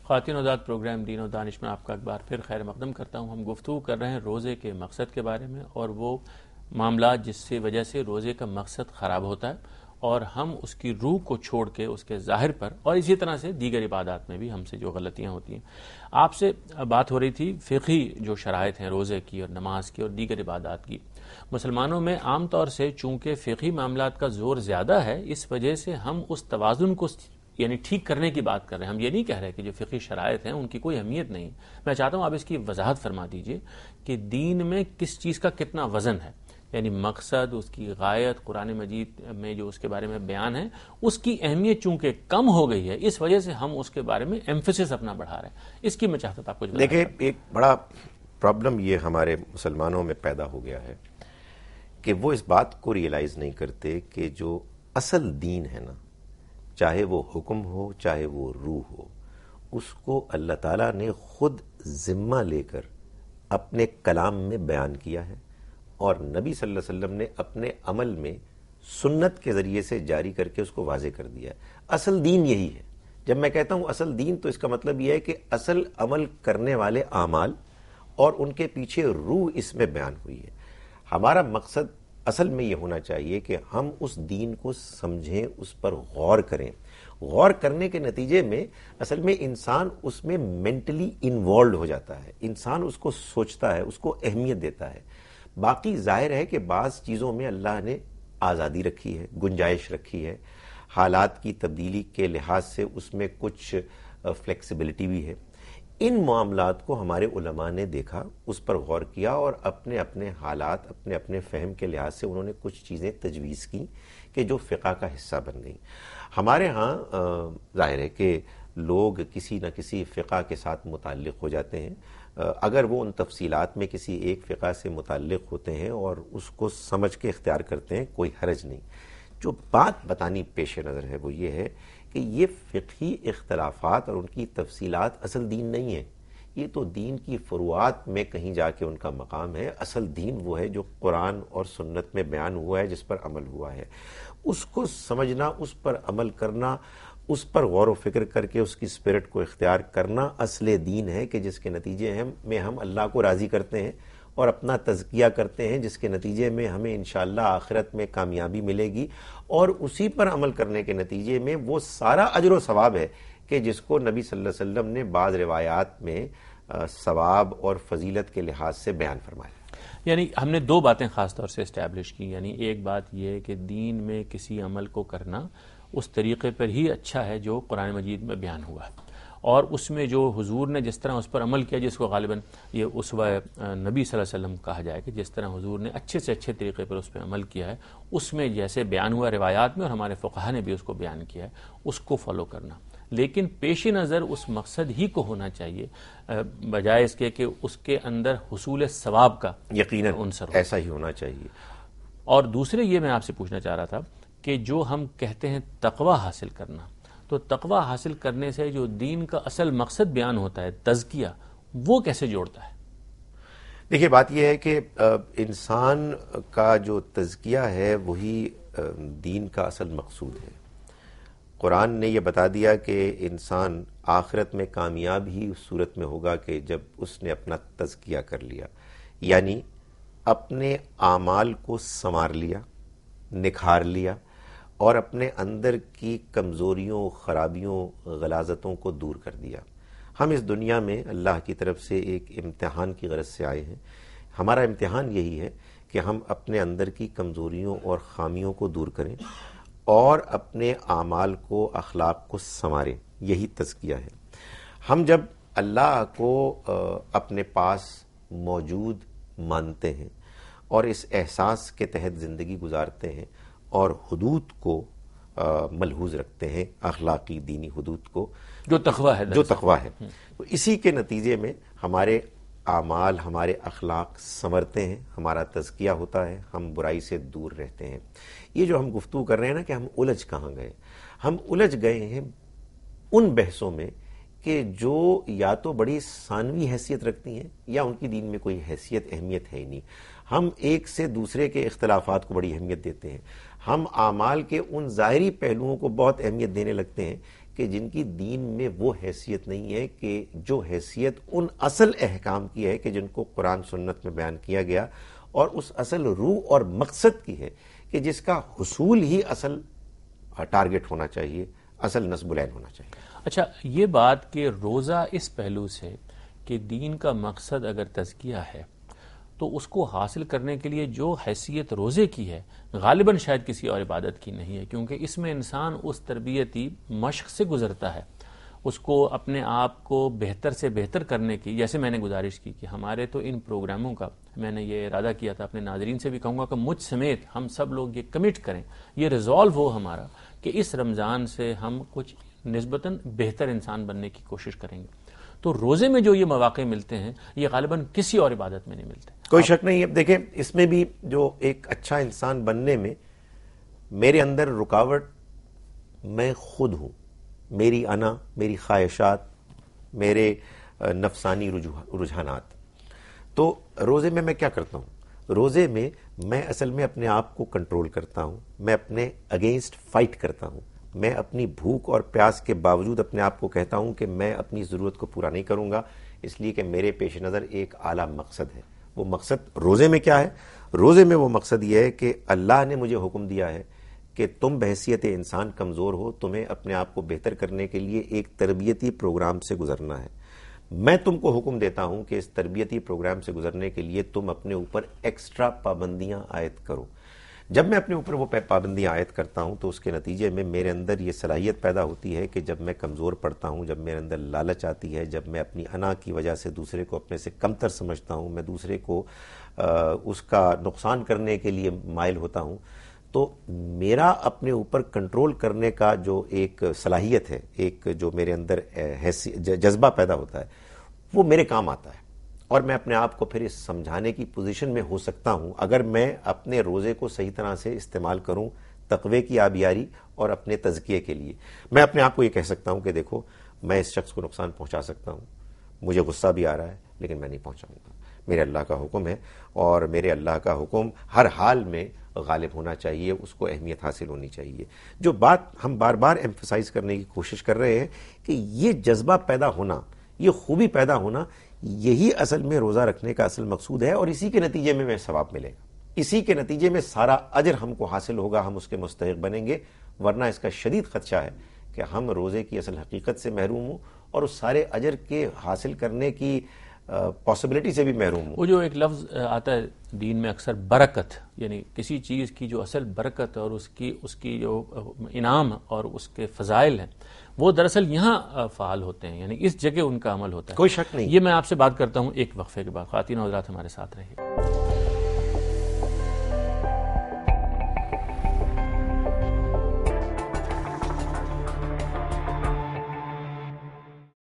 خواتین و ذات پروگرام دین و دانش میں آپ کا ایک بار پھر خیر مقدم کرتا ہوں. ہم گفتگو کر رہے ہیں روزے کے مقصد کے بارے میں اور وہ معاملات جس سے وجہ سے روزے کا مقصد خراب ہوتا ہے اور ہم اس کی روح کو چھوڑ کے اس کے ظاہر پر اور اسی طرح سے دیگر عبادات میں بھی ہم سے جو غلطیاں ہوتی ہیں. آپ سے بات ہو رہی تھی فقہی جو شرائط ہیں روزے کی اور نماز کی اور دیگر عبادات کی. مسلمانوں میں عام طور سے چونکہ فقہی معاملات کا زور زیادہ ہے اس وجہ سے ہم اس توازن کو یعنی ٹھیک کرنے کی بات کر رہے ہیں. ہم یہ نہیں کہہ رہے کہ جو فقہی شرائط ہیں ان کی کوئی اہمیت نہیں. میں چاہتا ہوں آپ اس کی وضاحت فرما دیجئے کہ دین میں کس چیز کا کتنا وزن ہے، یعنی مقصد، اس کی غایت، قرآن مجید میں جو اس کے بارے میں بیان ہے اس کی اہمیت چونکہ کم ہو گئی ہے اس وجہ سے ہم اس کے بارے میں ایمفیسس اپنا بڑھا رہے ہیں. اس کی میں چاہتا تھا آپ کچھ دیکھیں، ایک بڑا پرابلم یہ ہمارے مسلمانوں میں پیدا ہو گیا ہے کہ وہ اس بات کو ریئلائز نہیں کرتے کہ جو اصل دین ہے نا، چاہے وہ حکم ہو چاہے وہ روح ہو، اس کو اللہ تعالیٰ نے خود ذمہ لے کر اپنے کلام میں بیان کیا ہے اور نبی صلی اللہ علیہ وسلم نے اپنے عمل میں سنت کے ذریعے سے جاری کر کے اس کو واضح کر دیا ہے. اصل دین یہی ہے. جب میں کہتا ہوں اصل دین تو اس کا مطلب یہ ہے کہ اصل عمل کرنے والے اعمال اور ان کے پیچھے روح اس میں بیان ہوئی ہے. ہمارا مقصد اصل میں یہ ہونا چاہیے کہ ہم اس دین کو سمجھیں، اس پر غور کریں. غور کرنے کے نتیجے میں اصل میں انسان اس میں مینٹلی انوالوڈ ہو جاتا ہے، انسان اس کو سوچتا ہے، اس کو اہمیت دیتا ہے. باقی ظاہر ہے کہ بعض چیزوں میں اللہ نے آزادی رکھی ہے، گنجائش رکھی ہے، حالات کی تبدیلی کے لحاظ سے اس میں کچھ فلیکسیبلٹی بھی ہے. ان معاملات کو ہمارے علماء نے دیکھا، اس پر غور کیا اور اپنے اپنے حالات، اپنے اپنے فہم کے لحاظ سے انہوں نے کچھ چیزیں تجویز کی کہ جو فقہ کا حصہ بن گئیں. ہمارے ہاں ظاہر ہے کہ لوگ کسی نہ کسی فقہ کے ساتھ متعلق ہو جاتے ہیں. اگر وہ ان تفصیلات میں کسی ایک فقہ سے متعلق ہوتے ہیں اور اس کو سمجھ کے اختیار کرتے ہیں، کوئی حرج نہیں. جو بات بتانی پیش نظر ہے وہ یہ ہے کہ یہ فقہی اختلافات اور ان کی تفصیلات اصل دین نہیں ہے. یہ تو دین کی فروعات میں کہیں جا کے ان کا مقام ہے. اصل دین وہ ہے جو قرآن اور سنت میں بیان ہوا ہے، جس پر عمل ہوا ہے. اس کو سمجھنا، اس پر عمل کرنا، اس پر غور و فکر کر کے اس کی اسپرٹ کو اختیار کرنا اصل دین ہے کہ جس کے نتیجے میں ہم اللہ کو راضی کرتے ہیں اور اپنا تزکیہ کرتے ہیں، جس کے نتیجے میں ہمیں انشاءاللہ آخرت میں کامیابی ملے گی اور اسی پر عمل کرنے کے نتیجے میں وہ سارا اجر و ثواب ہے کہ جس کو نبی صلی اللہ علیہ وسلم نے بعض روایات میں ثواب اور فضیلت کے لحاظ سے بیان فرمایا. یعنی ہم نے دو باتیں خاص طور سے اسٹیبلش کی. یعنی ایک بات یہ ہے کہ دین میں کسی عمل کو کرنا اس طریقے پر ہی اچھا ہے جو قرآن مجید میں بیان ہوا ہے، اور اس میں جو حضور نے جس طرح اس پر عمل کیا، جس کو غالباً یہ اسوہ نبی صلی اللہ علیہ وسلم کہا جائے کہ جس طرح حضور نے اچھے سے اچھے طریقے پر اس پہ عمل کیا ہے، اس میں جیسے بیان ہوا روایات میں اور ہمارے فقہا نے بھی اس کو بیان کیا ہے، اس کو فالو کرنا. لیکن پیش نظر اس مقصد ہی کو ہونا چاہیے بجائے اس کے کہ اس کے اندر حصول ثواب کا یقیناً عنصر ایسا ہی ہونا چاہیے. اور دوسرے یہ میں آپ سے پوچھنا چاہ رہا تھا کہ جو ہم کہتے ہیں تقوی حاصل کرنا، تو تقوی حاصل کرنے سے جو دین کا اصل مقصد بیان ہوتا ہے تزکیہ، وہ کیسے جوڑتا ہے؟ دیکھیے، بات یہ ہے کہ انسان کا جو تزکیہ ہے وہی دین کا اصل مقصود ہے. قرآن نے یہ بتا دیا کہ انسان آخرت میں کامیاب ہی اس صورت میں ہوگا کہ جب اس نے اپنا تزکیہ کر لیا، یعنی اپنے اعمال کو سنوار لیا، نکھار لیا اور اپنے اندر کی کمزوریوں، خرابیوں، غلاظتوں کو دور کر دیا. ہم اس دنیا میں اللہ کی طرف سے ایک امتحان کی غرض سے آئے ہیں. ہمارا امتحان یہی ہے کہ ہم اپنے اندر کی کمزوریوں اور خامیوں کو دور کریں اور اپنے اعمال کو، اخلاق کو سنواریں. یہی تزکیہ ہے. ہم جب اللہ کو اپنے پاس موجود مانتے ہیں اور اس احساس کے تحت زندگی گزارتے ہیں اور حدود کو ملحوظ رکھتے ہیں، اخلاقی دینی حدود کو، جو تقوی ہے، تو اسی کے نتیجے میں ہمارے اعمال، ہمارے اخلاق سنورتے ہیں، ہمارا تزکیہ ہوتا ہے، ہم برائی سے دور رہتے ہیں. یہ جو ہم گفتگو کر رہے ہیں نا کہ ہم الجھ کہاں گئے، ہم الجھ گئے ہیں ان بحثوں میں کہ جو یا تو بڑی ثانوی حیثیت رکھتی ہیں یا ان کی دین میں کوئی حیثیت، اہمیت ہے ہی نہیں. ہم ایک سے دوسرے کے اختلافات کو بڑی اہمیت دیتے ہیں. ہم اعمال کے ان ظاہری پہلوؤں کو بہت اہمیت دینے لگتے ہیں کہ جن کی دین میں وہ حیثیت نہیں ہے کہ جو حیثیت ان اصل احکام کی ہے کہ جن کو قرآن سنت میں بیان کیا گیا، اور اس اصل روح اور مقصد کی ہے کہ جس کا حصول ہی اصل ٹارگٹ ہونا چاہیے، اصل نصب العین ہونا چاہیے۔ اچھا، یہ بات کہ روزہ اس پہلو سے کہ دین کا مقصد اگر تزکیہ ہے تو اس کو حاصل کرنے کے لیے جو حیثیت روزے کی ہے غالباً شاید کسی اور عبادت کی نہیں ہے، کیونکہ اس میں انسان اس تربیتی مشق سے گزرتا ہے، اس کو اپنے آپ کو بہتر سے بہتر کرنے کی۔ جیسے میں نے گزارش کی کہ ہمارے تو ان پروگراموں کا میں نے یہ ارادہ کیا تھا، اپنے ناظرین سے بھی کہوں گا کہ مجھ سمیت ہم سب لوگ یہ کمٹ کریں، یہ ریزالو ہو ہمارا کہ اس رمضان سے ہم کچھ نسبتاً بہتر انسان بننے کی کوشش کریں گے۔ تو روزے میں جو یہ مواقع ملتے ہیں یہ غالباً کسی اور عبادت میں نہیں ملتے۔ کوئی شک نہیں ہے، دیکھیں اس میں بھی جو ایک اچھا انسان بننے میں میرے اندر رکاوٹ میں خود ہوں، میری انا، میری خواہشات، میرے نفسانی رجحانات۔ تو روزے میں کیا کرتا ہوں؟ روزے میں میں اصل میں اپنے آپ کو کنٹرول کرتا ہوں، میں اپنے اگینسٹ فائٹ کرتا ہوں، میں اپنی بھوک اور پیاس کے باوجود اپنے آپ کو کہتا ہوں کہ میں اپنی ضرورت کو پورا نہیں کروں گا، اس لیے کہ میرے پیش نظر ایک اعلیٰ مقصد ہے۔ وہ مقصد روزے میں کیا ہے؟ روزے میں وہ مقصد یہ ہے کہ اللہ نے مجھے حکم دیا ہے کہ تم بحیثیت انسان کمزور ہو، تمہیں اپنے آپ کو بہتر کرنے کے لیے ایک تربیتی پروگرام سے گزرنا ہے۔ میں تم کو حکم دیتا ہوں کہ اس تربیتی پروگرام سے گزرنے کے لیے تم اپنے اوپر ایکسٹرا پابندیاں عائد کرو۔ جب میں اپنے اوپر وہ پابندیاں عائد کرتا ہوں تو اس کے نتیجے میں میرے اندر یہ صلاحیت پیدا ہوتی ہے کہ جب میں کمزور پڑتا ہوں، جب میرے اندر لالچ آتی ہے، جب میں اپنی انا کی وجہ سے دوسرے کو اپنے سے کمتر سمجھتا ہوں، میں دوسرے کو اس کا نقصان کرنے کے لیے مائل ہوتا ہوں، تو میرا اپنے اوپر کنٹرول کرنے کا جو ایک صلاحیت ہے، ایک جو میرے اندر جذبہ پیدا ہوتا ہے، وہ میرے کام آتا ہے، اور میں اپنے آپ کو پھر اس سمجھانے کی پوزیشن میں ہو سکتا ہوں اگر میں اپنے روزے کو صحیح طرح سے استعمال کروں تقوی کی آبیاری اور اپنے تزکیے کے لیے۔ میں اپنے آپ کو یہ کہہ سکتا ہوں کہ دیکھو میں اس شخص کو نقصان پہنچا سکتا ہوں، مجھے غصہ بھی آ رہا ہے لیکن میں نہیں پہنچاؤں گا، میرے اللہ کا حکم ہے، اور میرے اللہ کا حکم ہر حال میں غالب ہونا چاہیے، اس کو اہمیت حاصل ہونی چاہیے۔ جو بات ہم بار بار ایمفسائز کرنے کی کوشش کر رہے ہیں کہ یہ جذبہ پیدا ہونا، یہ خوبی پیدا ہونا، یہی اصل میں روزہ رکھنے کا اصل مقصود ہے، اور اسی کے نتیجے میں ثواب ملے گا، اسی کے نتیجے میں سارا اجر ہم کو حاصل ہوگا، ہم اس کے مستحق بنیں گے۔ ورنہ اس کا شدید خدشہ ہے کہ ہم روزے کی اصل حقیقت سے محروم ہوں اور اس سارے اجر کے حاصل کرنے کی پاسبلٹی سے بھی محروم ہوں۔ وہ جو ایک لفظ آتا ہے دین میں اکثر برکت، یعنی کسی چیز کی جو اصل برکت اور اس کی جو انعام اور اس کے فضائل ہیں وہ دراصل یہاں فعال ہوتے ہیں، یعنی اس جگہ ان کا عمل ہوتا ہے۔ کوئی شک نہیں۔ یہ میں آپ سے بات کرتا ہوں ایک وقفے کے بعد۔ خواتین و حضرات ہمارے ساتھ رہیے۔